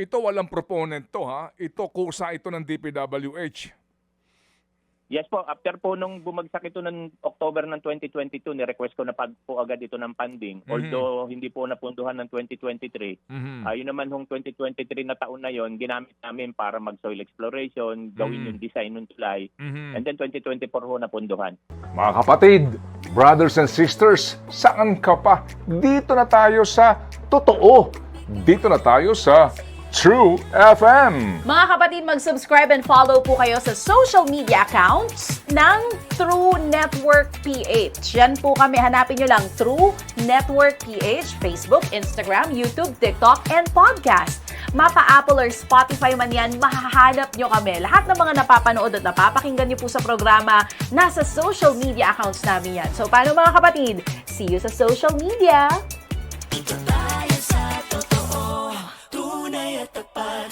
ito walang proponent to ha. Ito kusa ito ng DPWH. Yes po, after po nung bumagsak ito ng October ng 2022, ni-request ko na po agad ito ng funding. Although hindi po napunduhan ng 2023, yun naman hong 2023 na taon na yon, ginamit namin para mag-soil exploration, gawin yung design ng tulay. And then 2024 ho napunduhan. Mga kapatid, brothers and sisters, saan ka pa? Dito na tayo sa totoo. Dito na tayo sa True FM. Mga kapatid, mag-subscribe and follow po kayo sa social media accounts ng True Network PH. Yan po kami, hanapin nyo lang True Network PH, Facebook, Instagram, YouTube, TikTok, and podcast. Mapa Apple or Spotify man yan, mahahanap nyo kami. Lahat ng mga napapanood at napapakinggan nyo po sa programa, nasa social media accounts namin yan. So, paano mga kapatid? See you sa social media! Dito tayo sa totoo, tunay at tapat.